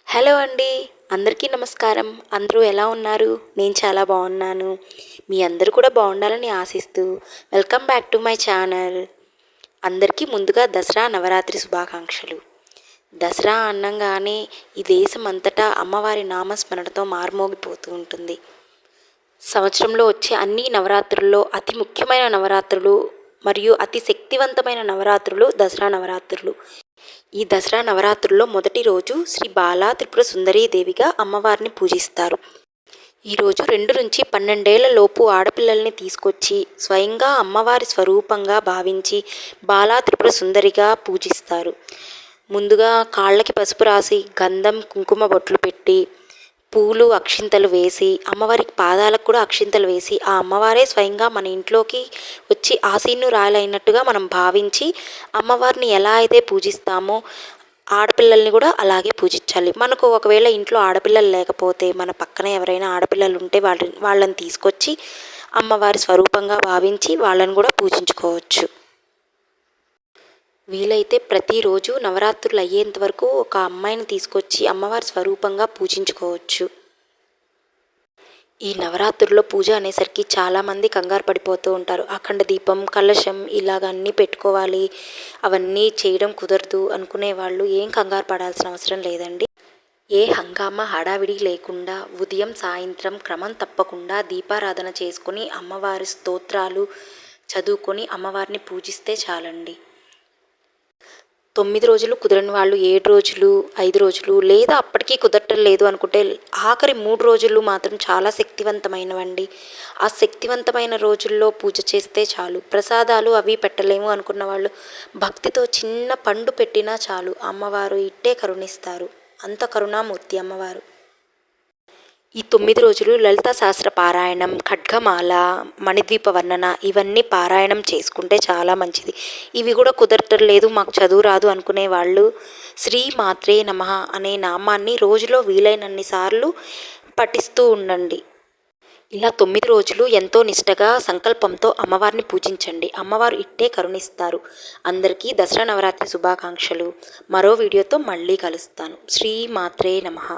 Hello అండి. అందరికీ నమస్కారం. అందరూ ఎలా ఉన్నారు? నేను చాలా బాగున్నాను. మీ అందరూ కూడా బాగుండాలని ఆశిస్తూ welcome back to my channel. అందరికీ ముందుగా దసరా నవరాత్రి శుభాకాంక్షలు. దసరా అన్నంగానే ఈ దేశం అంతటా అమ్మవారి నామస్మరణతో మార్మోగిపోతూ ఉంటుంది. సంవత్సరంలో వచ్చే అన్ని నవరాత్రుల్లో అతి ముఖ్యమైన నవరాత్రులు మరియు అతి శక్తివంతమైన నవరాత్రులు దసరా నవరాత్రులు. ఈ దసరా నవరాత్రుల్లో మొదటి రోజు శ్రీ బాలా త్రిపుర సుందరీదేవిగా అమ్మవారిని పూజిస్తారు. ఈరోజు 2 నుంచి 12 ఏళ్ల లోపు ఆడపిల్లల్ని తీసుకొచ్చి స్వయంగా అమ్మవారి స్వరూపంగా భావించి బాలా త్రిపుర సుందరిగా పూజిస్తారు. ముందుగా కాళ్ళకి పసుపు రాసి గంధం కుంకుమ బొట్లు పెట్టి పూలు అక్షింతలు వేసి అమ్మవారికి పాదాలకు కూడా అక్షింతలు వేసి ఆ అమ్మవారే స్వయంగా మన ఇంట్లోకి వచ్చి ఆసీనురాలైనట్టుగా మనం భావించి అమ్మవారిని ఎలా అయితే పూజిస్తామో ఆడపిల్లల్ని కూడా అలాగే పూజించాలి. మనకు ఒకవేళ ఇంట్లో ఆడపిల్లలు లేకపోతే మన పక్కన ఎవరైనా ఆడపిల్లలు ఉంటే వాళ్ళని తీసుకొచ్చి అమ్మవారి స్వరూపంగా భావించి వాళ్ళని కూడా పూజించుకోవచ్చు. వీలైతే ప్రతిరోజు నవరాత్రులు అయ్యేంత వరకు ఒక అమ్మాయిని తీసుకొచ్చి అమ్మవారి స్వరూపంగా పూజించుకోవచ్చు. ఈ నవరాత్రుల్లో పూజ అనేసరికి చాలామంది కంగారు పడిపోతూ ఉంటారు. అఖండ దీపం, కలశం ఇలాగ అన్నీ పెట్టుకోవాలి, అవన్నీ చేయడం కుదరదు అనుకునే వాళ్ళు ఏం కంగారు పడాల్సిన అవసరం లేదండి. ఏ హంగామా హడావిడి లేకుండా ఉదయం సాయంత్రం క్రమం తప్పకుండా దీపారాధన చేసుకొని అమ్మవారి స్తోత్రాలు చదువుకొని అమ్మవారిని పూజిస్తే చాలండి. 9 రోజులు కుదరని వాళ్ళు 7 రోజులు, 5 రోజులు లేదా అప్పటికీ కుదరటం లేదు అనుకుంటే ఆఖరి 3 రోజులు మాత్రం చాలా శక్తివంతమైనవండి. ఆ శక్తివంతమైన రోజుల్లో పూజ చేస్తే చాలు. ప్రసాదాలు అవి పెట్టలేము అనుకున్న వాళ్ళు భక్తితో చిన్న పండు పెట్టినా చాలు, అమ్మవారు ఇట్టే కరుణిస్తారు. అంత కరుణామూర్తి అమ్మవారు. ఈ 9 రోజులు లలితా సహస్ర పారాయణం, ఖడ్గమాల, మణిద్వీప వర్ణన ఇవన్నీ పారాయణం చేసుకుంటే చాలా మంచిది. ఇవి కూడా కుదరటం లేదు, మాకు చదువు రాదు అనుకునే వాళ్ళు శ్రీ మాత్రే నమః అనే నామాన్ని రోజులో వీలైనన్ని సార్లు పఠిస్తూ ఉండండి. ఇలా 9 రోజులు ఎంతో నిష్టగా సంకల్పంతో అమ్మవారిని పూజించండి. అమ్మవారు ఇట్టే కరుణిస్తారు. అందరికీ దసరా నవరాత్రి శుభాకాంక్షలు. మరో వీడియోతో మళ్ళీ కలుస్తాను. శ్రీ మాత్రే నమః.